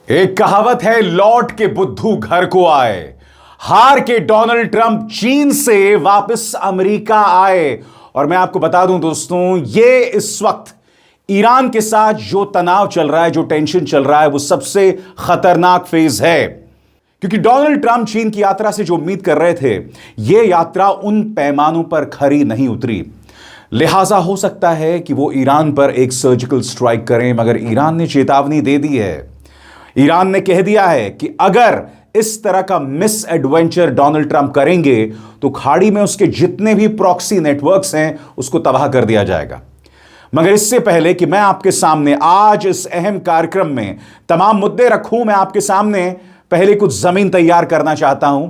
एक कहावत है, लौट के बुद्धू घर को आए। हार के डोनाल्ड ट्रंप चीन से वापस अमेरिका आए। और मैं आपको बता दूं दोस्तों, ये इस वक्त ईरान के साथ जो तनाव चल रहा है, जो टेंशन चल रहा है, वो सबसे खतरनाक फेज है। क्योंकि डोनाल्ड ट्रंप चीन की यात्रा से जो उम्मीद कर रहे थे, यह यात्रा उन पैमानों पर खरी नहीं उतरी। लिहाजा हो सकता है कि वो ईरान पर एक सर्जिकल स्ट्राइक करें, मगर ईरान ने चेतावनी दे दी है। ईरान ने कह दिया है कि अगर इस तरह का मिस एडवेंचर डोनाल्ड ट्रंप करेंगे तो खाड़ी में उसके जितने भी प्रॉक्सी नेटवर्क्स हैं उसको तबाह कर दिया जाएगा। मगर इससे पहले कि मैं आपके सामने आज इस अहम कार्यक्रम में तमाम मुद्दे रखूं, मैं आपके सामने पहले कुछ जमीन तैयार करना चाहता हूं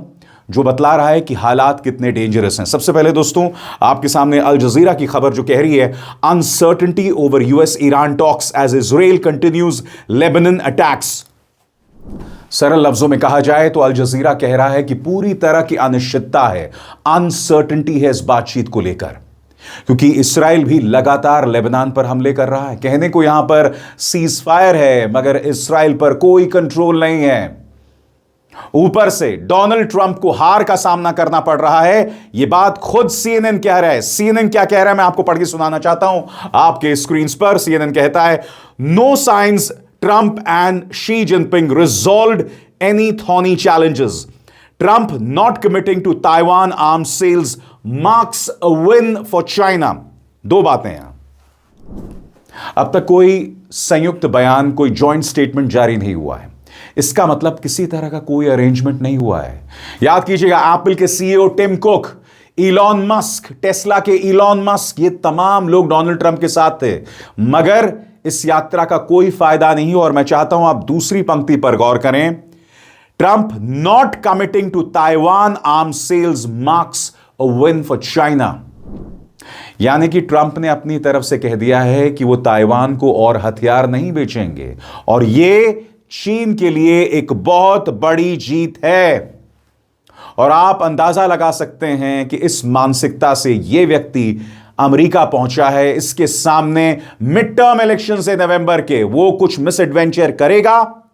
जो बतला रहा है कि हालात कितने डेंजरस हैं। सबसे पहले दोस्तों, आपके सामने अल जजीरा की खबर जो कह रही है, uncertainty over US Iran talks as Israel continues Lebanon attacks. सरल लफ्जों में कहा जाए तो अल जजीरा कह रहा है कि पूरी तरह की अनिश्चितता है, अनसर्टेनिटी है इस बातचीत को लेकर, क्योंकि इस्राइल भी लगातार लेबनान पर हमले कर रहा है। कहने को यहां पर सीज फायर है, मगर इस्राइल पर कोई कंट्रोल नहीं है। ऊपर से डोनाल्ड ट्रंप को हार का सामना करना पड़ रहा है। यह बात खुद सीएनएन कह रहा है। सीएनएन क्या कह रहा है, मैं आपको पढ़ के सुनाना चाहता हूं आपके स्क्रीन पर। सीएनएन कहता है, no signs Trump and Xi Jinping resolved any thorny challenges. Trump not committing to Taiwan arms sales marks a win for China. दो बातें हैं। अब तक कोई संयुक्त बयान, कोई जॉइंट स्टेटमेंट जारी नहीं हुआ है। इसका मतलब किसी तरह का कोई अरेंजमेंट नहीं हुआ है। याद कीजिएगा, एप्पल के CEO Tim Cook, Elon Musk, Tesla के इलॉन मस्क, ये तमाम लोग डोनाल्ड ट्रंप के साथ थे, मगर इस यात्रा का कोई फायदा नहीं। और मैं चाहता हूं आप दूसरी पंक्ति पर गौर करें, Trump not committing to Taiwan arms sales marks a win for China. यानी कि ट्रंप ने अपनी तरफ से कह दिया है कि वो ताइवान को और हथियार नहीं बेचेंगे, और ये चीन के लिए एक बहुत बड़ी जीत है। और आप अंदाजा लगा सकते हैं कि इस मानसिकता से यह व्यक्ति अमेरिका पहुंचा है। इसके सामने मिड टर्म इलेक्शन से नवंबर के वो कुछ मिस एडवेंचर करेगा,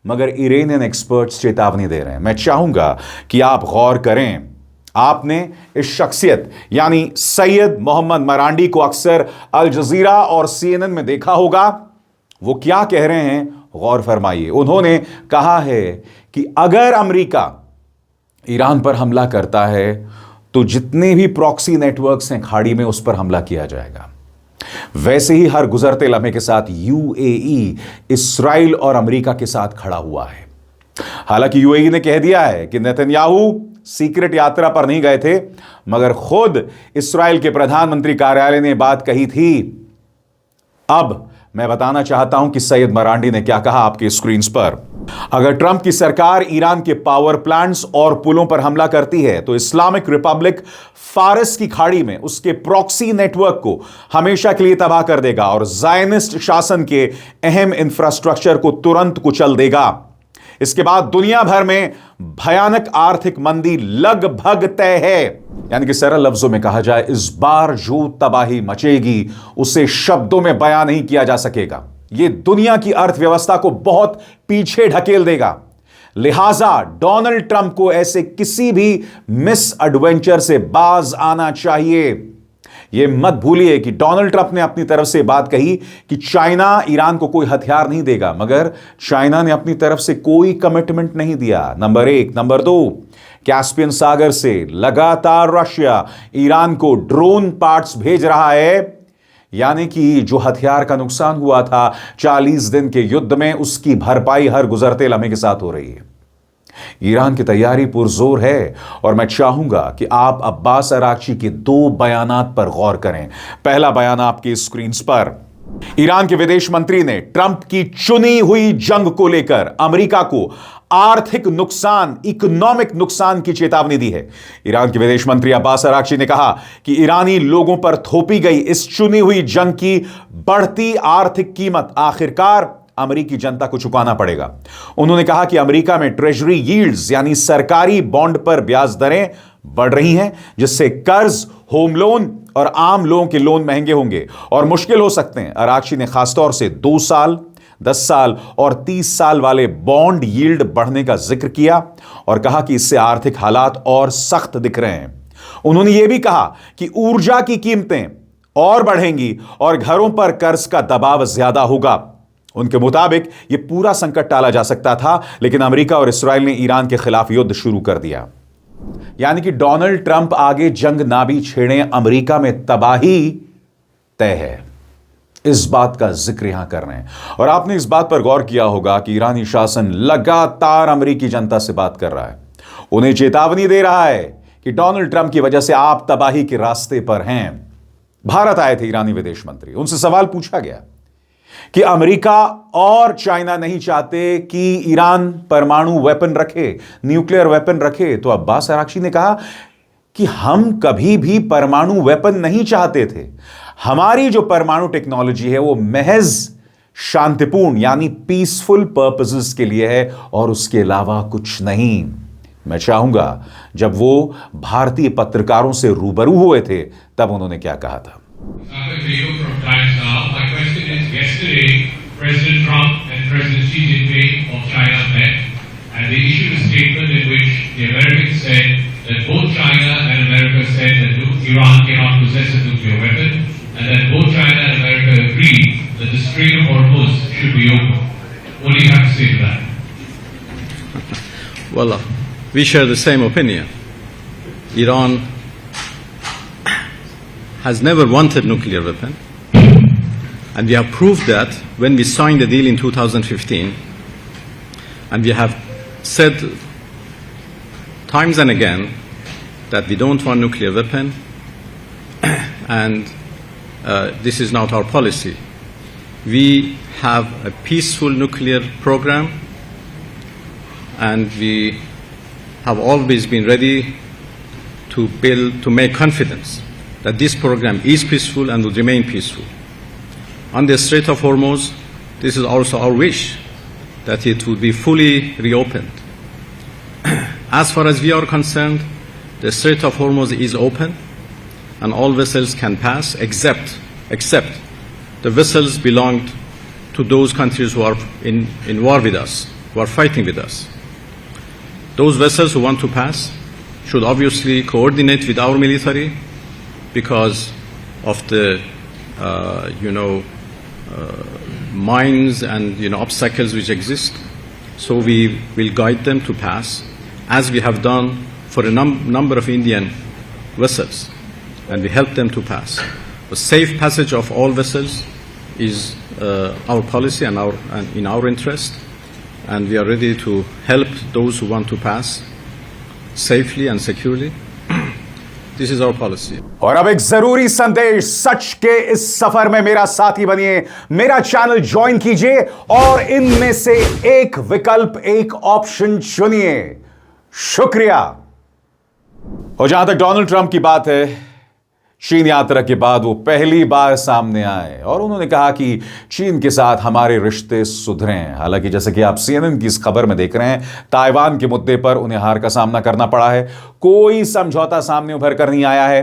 मगर इरानियन एक्सपर्ट्स चेतावनी दे रहे हैं। मैं चाहूंगा कि आप गौर करें। आपने इस शख्सियत यानी सैयद मोहम्मद मरांडी को अक्सर अल जजीरा और सीएनएन में देखा होगा। वो क्या कह रहे हैं, गौर फरमाइए। उन्होंने कहा है कि अगर अमेरिका ईरान पर हमला करता है तो जितने भी प्रॉक्सी नेटवर्क्स हैं खाड़ी में, उस पर हमला किया जाएगा। वैसे ही हर गुजरते लम्हे के साथ यूएई इस्राइल और अमेरिका के साथ खड़ा हुआ है। हालांकि यूएई ने कह दिया है कि नेतन्याहू सीक्रेट यात्रा पर नहीं गए थे, मगर खुद इस्राइल के प्रधानमंत्री कार्यालय ने बात कही थी। अब मैं बताना चाहता हूं कि सैयद मरांडी ने क्या कहा आपके स्क्रीन पर। अगर ट्रंप की सरकार ईरान के पावर प्लांट्स और पुलों पर हमला करती है तो इस्लामिक रिपब्लिक फारस की खाड़ी में उसके प्रॉक्सी नेटवर्क को हमेशा के लिए तबाह कर देगा और ज़ायनिस्ट शासन के अहम इंफ्रास्ट्रक्चर को तुरंत कुचल देगा। इसके बाद दुनिया भर में भयानक आर्थिक मंदी लगभग तय है। यानी कि सरल लफ्जों में कहा जाए, इस बार जो तबाही मचेगी उसे शब्दों में बयान नहीं किया जा सकेगा। यह दुनिया की अर्थव्यवस्था को बहुत पीछे ढकेल देगा। लिहाजा डोनाल्ड ट्रंप को ऐसे किसी भी मिस एडवेंचर से बाज आना चाहिए। यह मत भूलिए कि डोनाल्ड ट्रंप ने अपनी तरफ से बात कही कि चाइना ईरान को कोई हथियार नहीं देगा, मगर चाइना ने अपनी तरफ से कोई कमिटमेंट नहीं दिया। नंबर एक। नंबर दो, कैस्पियन सागर से लगातार रशिया ईरान को ड्रोन पार्ट्स भेज रहा है। यानी कि जो हथियार का नुकसान हुआ था 40 दिन के युद्ध में, उसकी भरपाई हर गुजरते लम्हे के साथ हो रही है। ईरान की तैयारी पुरजोर है। और मैं चाहूंगा कि आप अब्बास अराक्ची के दो बयानात पर गौर करें। पहला बयान आपकी स्क्रीन पर। ईरान के विदेश मंत्री ने ट्रंप की चुनी हुई जंग को लेकर अमेरिका को आर्थिक नुकसान, इकोनॉमिक नुकसान की चेतावनी दी है। ईरान के विदेश मंत्री अब्बास अराक्ची ने कहा कि ईरानी लोगों पर थोपी गई इस चुनी हुई जंग की बढ़ती आर्थिक कीमत आखिरकार अमेरिकी जनता को चुकाना पड़ेगा। उन्होंने कहा कि अमेरिका में ट्रेजरी यील्ड्स यानी सरकारी बॉन्ड पर ब्याज दरें बढ़ रही हैं, जिससे कर्ज, होम लोन और आम लोगों के लोन महंगे होंगे और मुश्किल हो सकते हैं। अराक्ची ने खासतौर से 2 साल, 10 साल और 30 साल वाले बॉन्ड यील्ड बढ़ने का जिक्र किया और कहा कि इससे आर्थिक हालात और सख्त दिख रहे हैं। उन्होंने यह भी कहा कि ऊर्जा की कीमतें और बढ़ेंगी और घरों पर कर्ज का दबाव ज्यादा होगा। उनके मुताबिक यह पूरा संकट टाला जा सकता था, लेकिन अमेरिका और इस्राएल ने ईरान के खिलाफ युद्ध शुरू कर दिया। यानी कि डोनाल्ड ट्रंप आगे जंग ना भी छेड़े, अमेरिका में तबाही तय है। इस बात का जिक्र यहां कर रहे हैं। और आपने इस बात पर गौर किया होगा कि ईरानी शासन लगातार अमेरिकी जनता से बात कर रहा है, उन्हें चेतावनी दे रहा है कि डोनाल्ड ट्रंप की वजह से आप तबाही के रास्ते पर हैं। भारत आए थे ईरानी विदेश मंत्री, उनसे सवाल पूछा गया कि अमेरिका और चाइना नहीं चाहते कि ईरान परमाणु वेपन रखे, न्यूक्लियर वेपन रखे। तो अब्बास अराक्ची ने कहा कि हम कभी भी परमाणु वेपन नहीं चाहते थे। हमारी जो परमाणु टेक्नोलॉजी है वो महज शांतिपूर्ण यानी पीसफुल पर्पसेस के लिए है और उसके अलावा कुछ नहीं। मैं चाहूंगा जब वो भारतीय पत्रकारों से रूबरू हुए थे तब उन्होंने क्या कहा था। President Trump and President Xi Jinping of China met, and they issued a statement in which the Americans said that both China and America said that Iran cannot possess a nuclear weapon, and that both China and America agreed that the Strait of Hormuz should be open. What do you have to say to that? Well, we share the same opinion. Iran has never wanted nuclear weapon. And we have proved that when we signed the deal in 2015, and we have said times and again that we don't want nuclear weapon, and this is not our policy. We have a peaceful nuclear program, and we have always been ready to make confidence that this program is peaceful and will remain peaceful. On the Strait of Hormuz, this is also our wish that it will be fully reopened. As far as we are concerned, the Strait of Hormuz is open and all vessels can pass except the vessels belonged to those countries who are in war with us, who are fighting with us. Those vessels who want to pass should obviously coordinate with our military because of the mines and obstacles which exist. So we will guide them to pass, as we have done for a number of Indian vessels, and we help them to pass. The safe passage of all vessels is our policy and in our interest, and we are ready to help those who want to pass safely and securely. This is our policy. और अब एक जरूरी संदेश, सच के इस सफर में मेरा साथी बनिए, मेरा चैनल ज्वाइन कीजिए और इनमें से एक विकल्प, एक ऑप्शन चुनिए। शुक्रिया। और जहां तक डोनाल्ड ट्रंप की बात है, चीन यात्रा के बाद वो पहली बार सामने आए और उन्होंने कहा कि चीन के साथ हमारे रिश्ते सुधरे हैं। हालांकि जैसे कि आप CNN की इस खबर में देख रहे हैं, ताइवान के मुद्दे पर उन्हें हार का सामना करना पड़ा है। कोई समझौता सामने उभर कर नहीं आया है।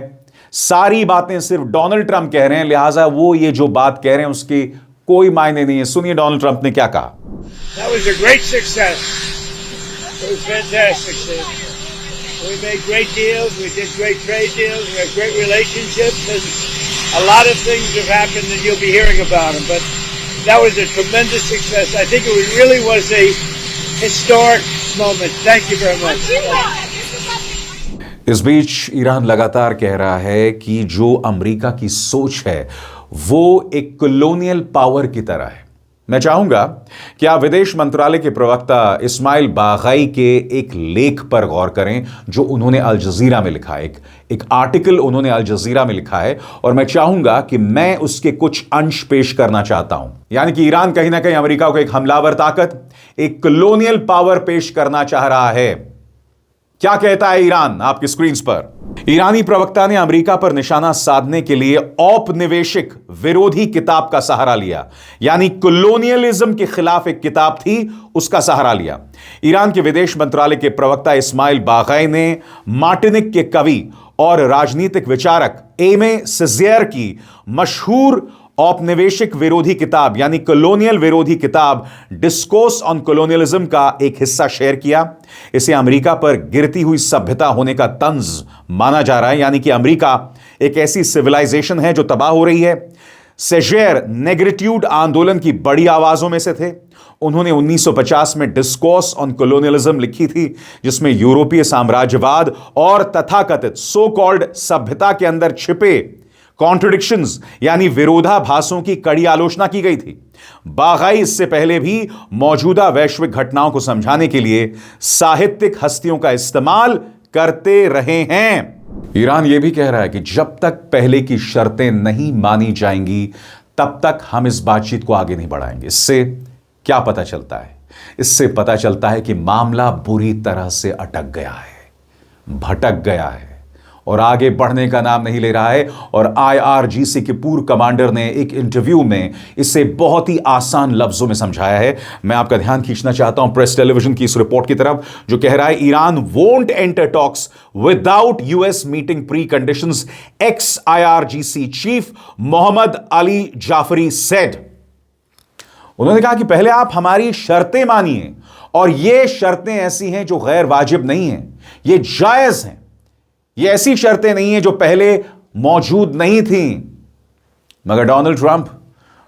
सारी बातें सिर्फ डोनाल्ड ट्रंप कह रहे हैं, लिहाजा वो ये जो बात कह रहे हैं उसकी कोई मायने नहीं है। सुनिए डोनाल्ड ट्रंप ने क्या कहा। That was a great success. It was fantastic. We made great deals. We did great trade deals. We have great relationships, and a lot of things have happened that you'll be hearing about them. But that was a tremendous success. I think it really was a historic moment. Thank you very much. इस बीच Iran लगातार कह रहा है कि जो America की सोच है वो एक कॉलोनियल पावर की तरह है। मैं चाहूंगा कि आप विदेश मंत्रालय के प्रवक्ता इस्माइल बागाई के एक लेख पर गौर करें जो उन्होंने अल जजीरा में लिखा है। एक आर्टिकल उन्होंने अल जजीरा में लिखा है और मैं चाहूंगा कि मैं उसके कुछ अंश पेश करना चाहता हूं। यानी कि ईरान कहीं ना कहीं अमेरिका को एक हमलावर ताकत, एक कॉलोनियल पावर पेश करना चाह रहा है। क्या कहता है ईरान आपकी स्क्रीन पर। ईरानी प्रवक्ता ने अमेरिका पर निशाना साधने के लिए औपनिवेशिक विरोधी किताब का सहारा लिया, यानी कॉलोनियलिज्म के खिलाफ एक किताब थी, उसका सहारा लिया। ईरान के विदेश मंत्रालय के प्रवक्ता इस्माइल बागाई ने मार्टिनिक के कवि और राजनीतिक विचारक एमे सिज़ियर की मशहूर औपनिवेशिक विरोधी किताब यानी कॉलोनियल विरोधी किताब डिस्कोर्स ऑन कॉलोनियलिज्म का एक हिस्सा शेयर किया। इसे अमेरिका पर गिरती हुई सभ्यता होने का तंज माना जा रहा है, यानी कि अमेरिका एक ऐसी सिविलाइजेशन है जो तबाह हो रही है। सेजेर नेग्रिट्यूड आंदोलन की बड़ी आवाजों में से थे। उन्होंने 1950 में डिस्कोर्स ऑन कॉलोनियलिज्म लिखी थी, जिसमें यूरोपीय साम्राज्यवाद और तथाकथित सो कॉल्ड सभ्यता के अंदर छिपे कॉन्ट्रडिक्शंस यानी विरोधाभासों की कड़ी आलोचना की गई थी। बागाई इससे पहले भी मौजूदा वैश्विक घटनाओं को समझाने के लिए साहित्यिक हस्तियों का इस्तेमाल करते रहे हैं। ईरान यह भी कह रहा है कि जब तक पहले की शर्तें नहीं मानी जाएंगी तब तक हम इस बातचीत को आगे नहीं बढ़ाएंगे। इससे क्या पता चलता है? इससे पता चलता है कि मामला बुरी तरह से अटक गया है, भटक गया है और आगे बढ़ने का नाम नहीं ले रहा है। और IRGC के पूर्व कमांडर ने एक इंटरव्यू में इसे बहुत ही आसान लफ्जों में समझाया है। मैं आपका ध्यान खींचना चाहता हूं प्रेस टेलीविजन की इस रिपोर्ट की तरफ, जो कह रहा है Iran won't enter talks without US meeting preconditions, ex IRGC chief Mohammad Ali Jafari said. उन्होंने कहा कि पहले आप हमारी शर्तें मानिए, और ये शर्तें ऐसी हैं जो गैर वाजिब नहीं हैं, ये जायज हैं। ये ऐसी शर्तें नहीं हैं जो पहले मौजूद नहीं थीं। मगर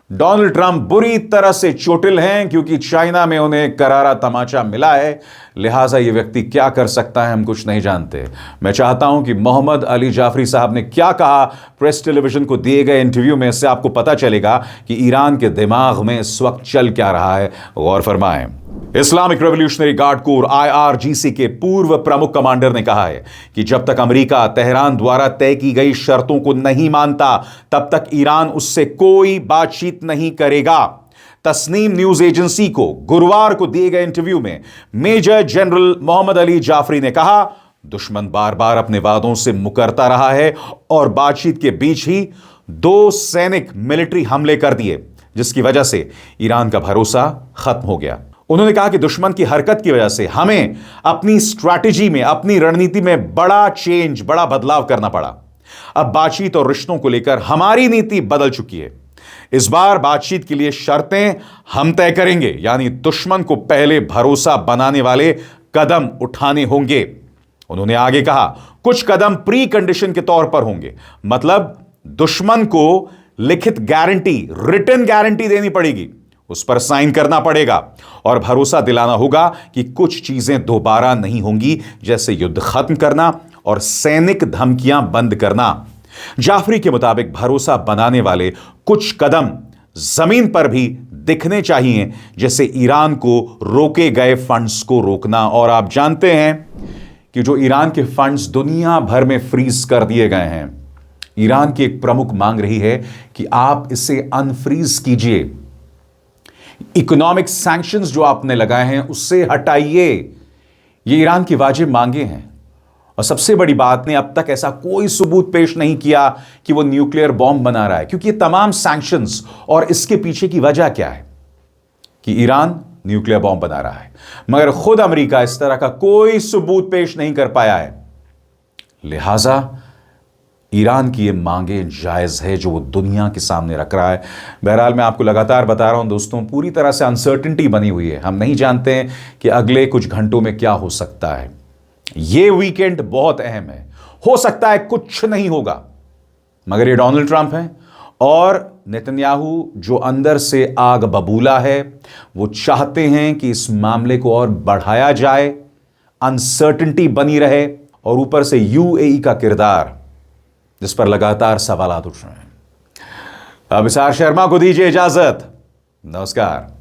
डोनाल्ड ट्रंप बुरी तरह से चोटिल हैं, क्योंकि चाइना में उन्हें करारा तमाचा मिला है। लिहाजा ये व्यक्ति क्या कर सकता है हम कुछ नहीं जानते। मैं चाहता हूं कि मोहम्मद अली जाफरी साहब ने क्या कहा प्रेस टेलीविजन को दिए गए इंटरव्यू में, इससे आपको पता चलेगा कि ईरान के दिमाग में इस वक्त चल क्या रहा है। गौर फरमाएं। Islamic revolutionary guard corps IRGC के पूर्व प्रमुख कमांडर ने कहा है कि जब तक अमेरिका तेहरान द्वारा तय की गई शर्तों को नहीं मानता तब तक ईरान उससे कोई बातचीत नहीं करेगा। तस्नीम न्यूज एजेंसी को गुरुवार को दिए गए इंटरव्यू में major general Mohammad Ali Jafri ने कहा, दुश्मन बार बार अपने वादों से मुकरता रहा है और बातचीत के बीच ही 2 सैनिक मिलिट्री हमले कर दिए, जिसकी वजह से ईरान का भरोसा खत्म हो गया। उन्होंने कहा कि दुश्मन की हरकत की वजह से हमें अपनी स्ट्रैटेजी में, अपनी रणनीति में बड़ा बदलाव करना पड़ा। अब बातचीत और रिश्तों को लेकर हमारी नीति बदल चुकी है। इस बार बातचीत के लिए शर्तें हम तय करेंगे, यानी दुश्मन को पहले भरोसा बनाने वाले कदम उठाने होंगे। उन्होंने आगे कहा, कुछ कदम प्री कंडीशन के तौर पर होंगे, मतलब दुश्मन को लिखित गारंटी, रिटन गारंटी देनी पड़ेगी, उस पर साइन करना पड़ेगा और भरोसा दिलाना होगा कि कुछ चीजें दोबारा नहीं होंगी, जैसे युद्ध खत्म करना और सैनिक धमकियां बंद करना। जाफरी के मुताबिक भरोसा बनाने वाले कुछ कदम जमीन पर भी दिखने चाहिए, जैसे ईरान को रोके गए फंड्स को रोकना। और आप जानते हैं कि जो ईरान के फंड्स दुनिया भर में फ्रीज कर दिए गए हैं, ईरान की एक प्रमुख मांग रही है कि आप इसे अनफ्रीज कीजिए। इकोनॉमिक सैंक्शंस जो आपने लगाए हैं उससे हटाइए। ये ईरान की वाजिब मांगे हैं। और सबसे बड़ी बात ने अब तक ऐसा कोई सबूत पेश नहीं किया कि वो न्यूक्लियर बॉम्ब बना रहा है, क्योंकि ये तमाम सैंक्शंस और इसके पीछे की वजह क्या है कि ईरान न्यूक्लियर बॉम्ब बना रहा है, मगर खुद अमेरिका इस तरह का कोई सबूत पेश नहीं कर पाया है। लिहाजा ईरान की ये मांगे जायज है जो वो दुनिया के सामने रख रहा है। बहरहाल मैं आपको लगातार बता रहा हूं दोस्तों, पूरी तरह से अनसर्टेनिटी बनी हुई है। हम नहीं जानते हैं कि अगले कुछ घंटों में क्या हो सकता है। ये वीकेंड बहुत अहम है, हो सकता है कुछ नहीं होगा, मगर ये डोनाल्ड ट्रंप हैं और नेतन्याहू जो अंदर से आग बबूला है, वो चाहते हैं कि इस मामले को और बढ़ाया जाए, अनसर्टेनिटी बनी रहे, और ऊपर से UAE का किरदार जिस पर लगातार सवाल उठ रहे हैं। अब इसार शर्मा को दीजिए इजाजत। नमस्कार।